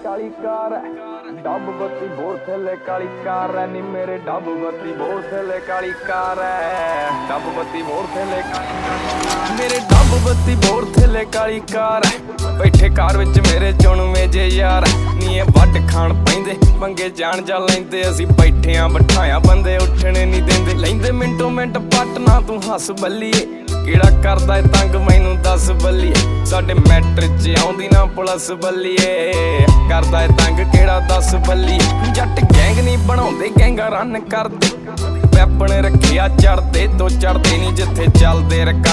काली car है, dub बत्ती bore थले काली कार है नी मेरे डब बत्ती बोर थले काली कार है, डब बत्ती बोर थले काली मेरे डब बत्ती बोर थले काली कार है। बैठे कार विच मेरे चुणवे जे यार नी वट खाण पैंदे पंगे जान जा लैंदे असीं बैठे आ बिठाया बंदे उठने नहीं देंदे लैंदे मिंटो मिंट पटना तू हस बल्लीए किहड़ा करदा है तंग मैनू दस बल्लीए साडे मैट्रिक च आउंदी ना पुलिस बल्लीए करदा है तंग किहड़ा दस बल्लीए जट गैंग नहीं बनाउंदे गैंगा रन करदे पैपण रखिया चढ़दे तो चढ़दे नहीं जिथे चलदे रकान